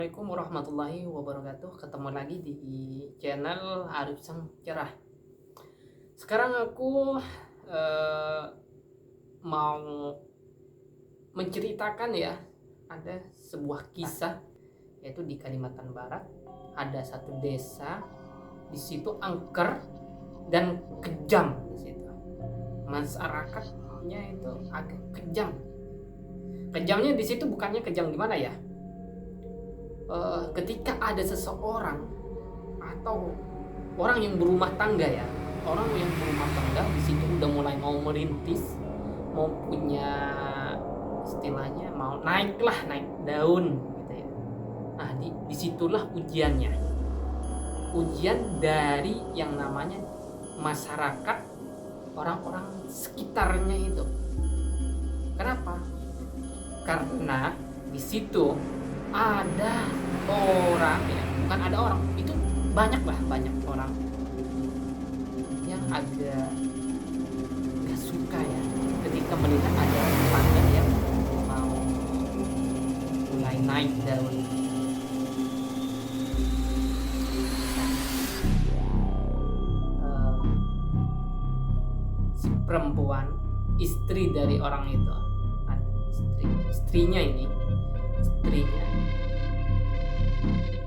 Assalamualaikum warahmatullahi wabarakatuh. Ketemu lagi di channel Arif Sang Cerah. Sekarang aku mau menceritakan ya, ada sebuah kisah yaitu di Kalimantan Barat. Ada satu desa, di situ angker dan kejam di situ. Masyarakatnya itu agak kejam. Kejamnya di situ bukannya kejam gimana ya? Ketika ada seseorang atau orang yang berumah tangga ya, orang yang berumah tangga di situ udah mulai mau merintis, mau punya istilahnya mau naik daun gitu ya. Nah disitulah ujiannya, ujian dari yang namanya masyarakat, orang-orang sekitarnya itu. Kenapa? Karena di situ ada orang ya, bukan ada orang, itu banyak orang yang agak gak suka ya ketika melihat ada tetangga yang mau mulai naik daun. Si perempuan, istri dari orang itu, istrinya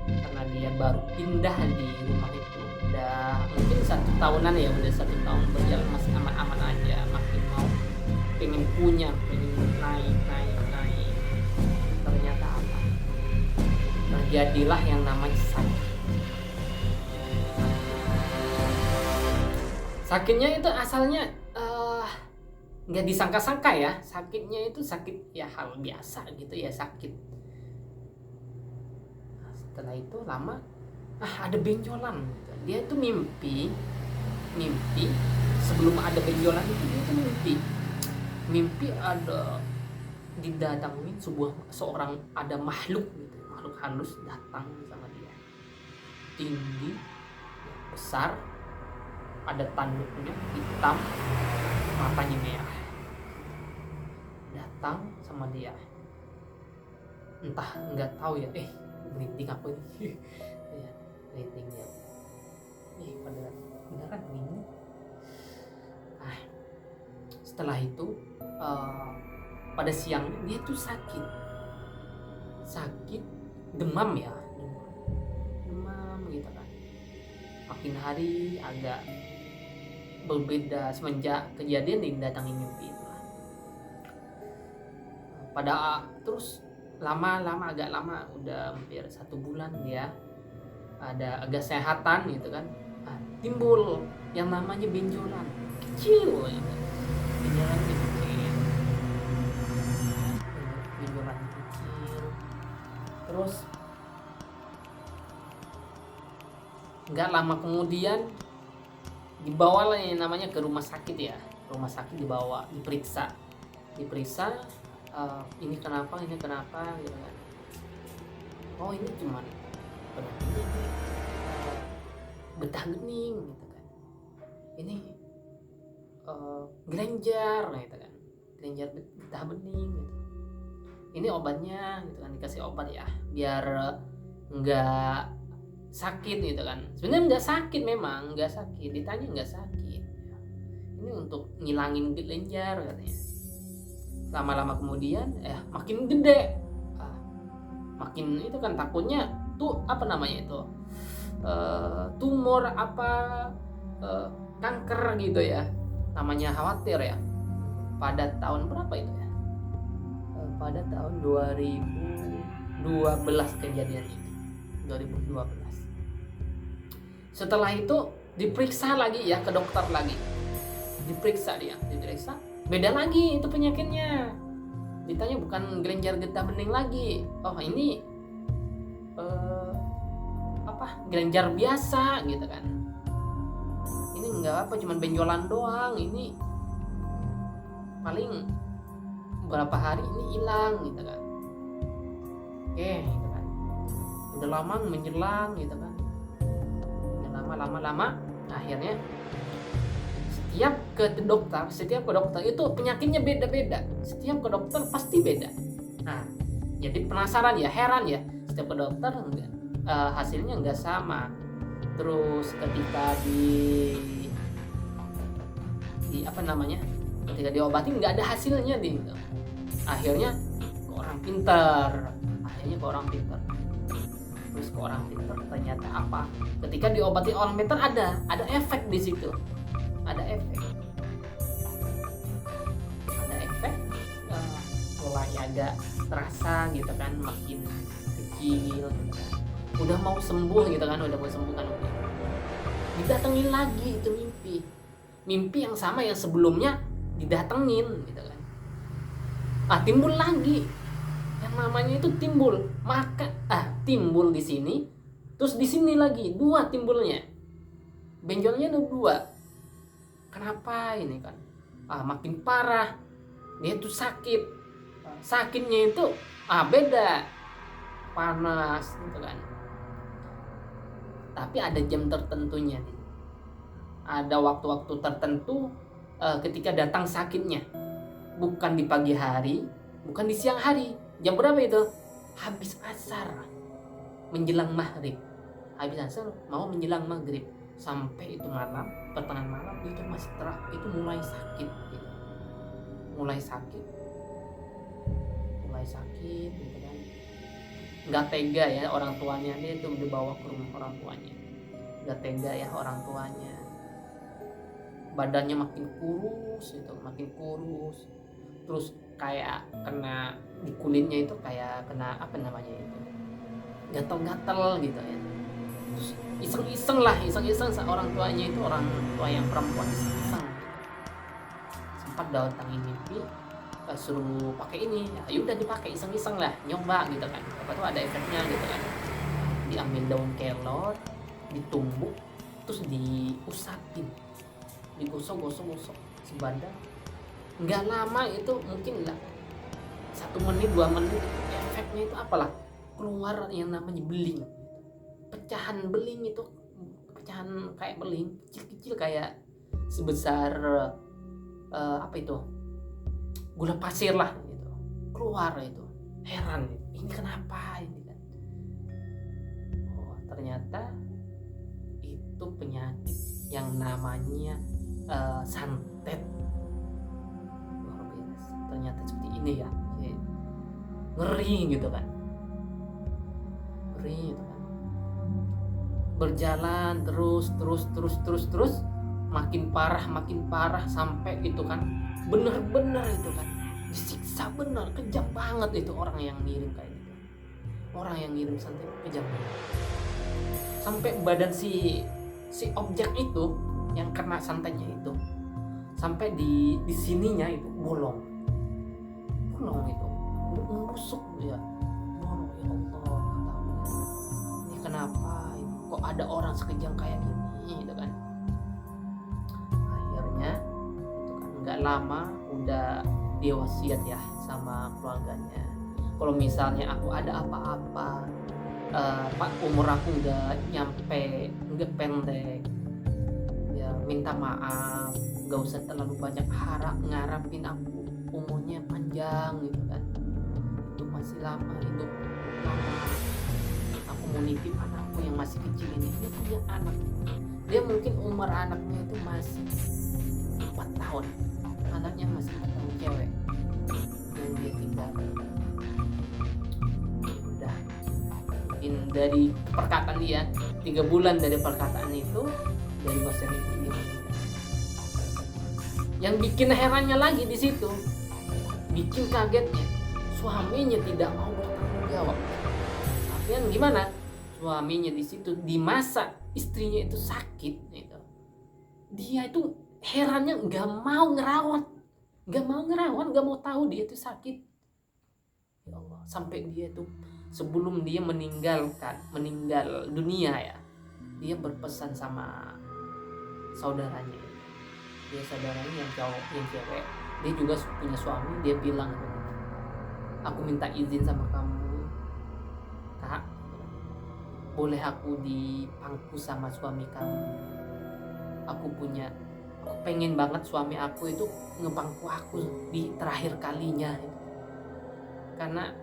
karena dia baru pindah di rumah itu udah mungkin 1 tahunan ya, udah 1 tahun berjalan masih aman-aman aja, makin mau pengen naik. Ternyata apa, terjadilah yang namanya sakitnya itu asalnya nggak disangka-sangka ya. Sakitnya itu sakit ya hal biasa gitu ya, sakit. Setelah itu lama ada benjolan gitu. Dia tuh mimpi sebelum ada benjolan itu, dia tuh mimpi ada didatangin seorang ada makhluk gitu, makhluk halus datang sama dia, tinggi besar, ada tanduknya hitam, matanya merah, datang sama dia. Entah nggak tahu ya, merinding apa ini. Ya, merinding ya. Beneran merinding. Setelah itu pada siang dia tuh sakit demam gitu kan. Makin hari agak berbeda semenjak kejadian yang datangi mimpi itu. Terus agak lama, udah hampir 1 bulan dia ada agak sehatan gitu kan. Timbul yang namanya benjolan kecil gitu. benjolan kecil terus nggak lama kemudian dibawa lah yang namanya ke rumah sakit ya. Rumah sakit dibawa, diperiksa, ini kenapa gitu kan. Oh ini cuman betah gening gitu kan. Ini gelenjar gitu kan, gelenjar betah bening gitu. Ini obatnya gitu kan, dikasih obat ya biar nggak sakit gitu kan. Sebenarnya nggak sakit, memang nggak sakit, ditanya nggak sakit. Ini untuk ngilangin gelenjar katanya. Lama-lama kemudian makin gede, makin itu kan takutnya tuh apa namanya itu tumor kanker gitu ya, namanya khawatir ya. Pada tahun berapa itu ya, pada tahun 2012 kejadian itu, 2012. Setelah itu diperiksa lagi ya, ke dokter lagi, diperiksa beda lagi itu penyakitnya. Ditanya bukan gelenjar getah bening lagi, oh ini gelenjar biasa gitu kan. Ini enggak cuman benjolan doang, ini paling berapa hari ini hilang gitu kan. Gitu kan, udah lama menjelang gitu kan, udah lama akhirnya setiap ke dokter itu penyakitnya beda-beda, setiap ke dokter pasti beda. Jadi penasaran ya, heran ya, setiap ke dokter hasilnya nggak sama. Terus ketika di apa namanya, ketika diobati nggak ada hasilnya gitu. Akhirnya ke orang pintar, terus ke orang pintar ternyata apa, ketika diobati orang pintar ada efek di situ, ada efek mulai agak terasa gitu kan, makin kecil gitu kan. Udah mau sembuh kan, didatengin lagi itu mimpi yang sama yang sebelumnya didatengin gitu kan. Timbul lagi yang namanya itu timbul, maka timbul di sini, terus di sini lagi dua timbulnya, benjolnya ada dua. Kenapa ini kan? Makin parah, dia tuh sakitnya itu beda, panas gitu kan. Tapi ada jam tertentunya nih. Ada waktu-waktu tertentu ketika datang sakitnya. Bukan di pagi hari, bukan di siang hari. Jam berapa itu? Habis asar, menjelang maghrib. Habis asar mau menjelang maghrib, sampai itu malam, pertengahan malam itu masih itu mulai sakit gitu. Mulai sakit gitu kan. Nggak tega ya orang tuanya, dia itu dibawa ke rumah orang tuanya. Nggak tega ya orang tuanya. Badannya makin kurus. Terus kayak kena di kulitnya itu kayak kena apa namanya itu, gatal-gatal gitu ya. Terus iseng-iseng orang tuanya itu, orang tua yang perempuan iseng sempat datangin mimpi, suruh pakai ini, ya udah dipakai iseng-iseng lah, nyoba gitu kan, apa tuh ada efeknya gitu kan. Diambil daun kelor, ditumbuk, terus diusapin, digosok sebadan. Nggak lama itu, mungkin lah 1 menit 2 menit, efeknya itu apalah, keluar yang namanya beling, pecahan kayak beling kecil-kecil, kayak sebesar apa itu, gula pasir lah gitu, keluar itu. Heran, ini kenapa ini kan? Ternyata itu penyakit yang namanya santet. Ternyata seperti ini ya, ngeri gitu kan. Berjalan terus makin parah sampai itu kan bener-bener itu kan disiksa, bener kejam banget itu orang yang ngirim kayak gitu. Orang yang ngirim santet kejam banget. Sampai badan si objek itu yang kena santetnya itu, sampai di sininya itu bolong itu, busuk ya. Bolong, ya Allah, ini kenapa ini? Kok ada orang sekejam kayak gini gitu kan. Akhirnya itu kan nggak lama udah dia wasiat ya sama keluarganya, kalau misalnya aku ada apa-apa, Pak, umur aku nggak pendek ya, minta maaf, nggak usah terlalu banyak ngarapin aku umurnya panjang gitu kan. Itu masih lama, hidup lama. Aku mau nitip anakku yang masih kecil ini, dia punya anak, dia mungkin umur anaknya itu masih 4 tahun, anaknya masih 4 tahun, cewek yang dia tinggal. Udah, mungkin dari perkataan dia 3 bulan dari perkataan itu, dari pasien itu dia meninggal. Yang bikin herannya lagi di situ, bikin kagetnya, suaminya tidak mau bertanggung jawab. Artinya gimana? Suaminya di situ di masa istrinya itu sakit gitu, dia itu herannya nggak mau ngerawat, nggak mau tahu dia itu sakit. Ya Allah, sampai dia itu sebelum dia meninggal dunia ya, dia berpesan sama saudaranya yang cewek, dia juga punya suami. Dia bilang, aku minta izin sama kamu, Kak, boleh aku dipangku sama suami kamu? Aku pengen banget suami aku itu ngepangku aku di terakhir kalinya, karena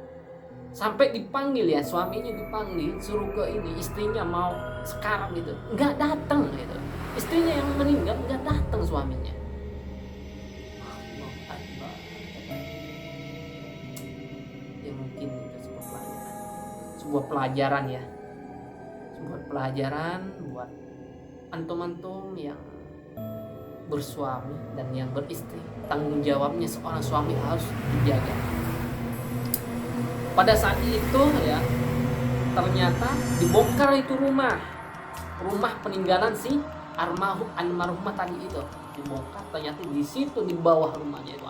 Sampai dipanggil ya, suaminya dipanggil suruh ke ini, istrinya mau sekarang gitu, nggak datang gitu. Istrinya yang meninggal nggak datang, suaminya. Ya mungkin itu sebuah pelajaran ya, sebuah pelajaran buat antum-antum yang bersuami dan yang beristri. Tanggung jawabnya seorang suami harus dijaga. Pada saat itu ya, ternyata dibongkar itu rumah peninggalan si almarhumah tadi itu, dibongkar. Ternyata di situ di bawah rumahnya itu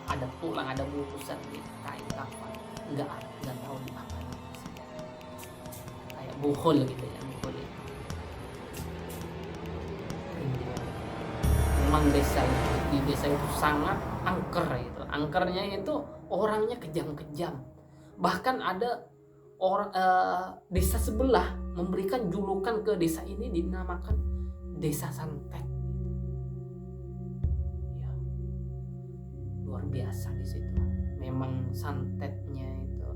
ada tulang, ada bungkusan kain kafan, nggak tahu di apa, kayak buhul gitu ya, buhul itu. Memang di desa itu sangat angker itu. Angkernya itu orangnya kejam-kejam. Bahkan ada desa sebelah memberikan julukan ke desa ini, dinamakan desa santet. Ya, luar biasa di situ. Memang santetnya itu,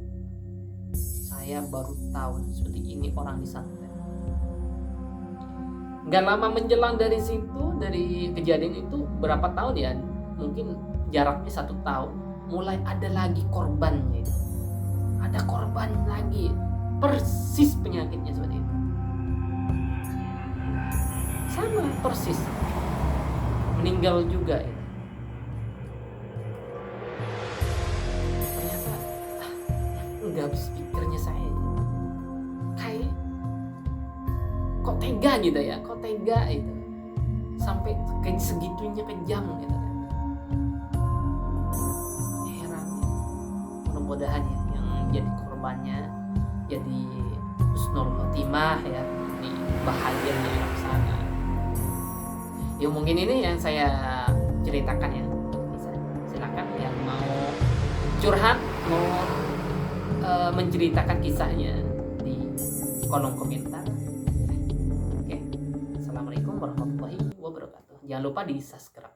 saya baru tahu seperti ini orang disantet. Gak lama menjelang dari situ, dari kejadian itu berapa tahun ya, mungkin jaraknya 1 tahun, mulai ada lagi korbannya itu. Ada korban lagi, persis penyakitnya seperti itu, sama persis, meninggal juga itu. Ternyata nggak habis pikirnya saya, kayak kok tega gitu ya, kok tega itu, sampai kayak segitunya kejam gitu kan. Heran ya. Mudah-mudahan ya yang jadi korbannya jadi husnul khotimah ya, di bahagian di alam sana. Ya mungkin ini yang saya ceritakan ya. Silakan yang mau curhat, mau menceritakan kisahnya di kolom komentar. Oke. Assalamualaikum warahmatullahi wabarakatuh. Jangan lupa di subscribe.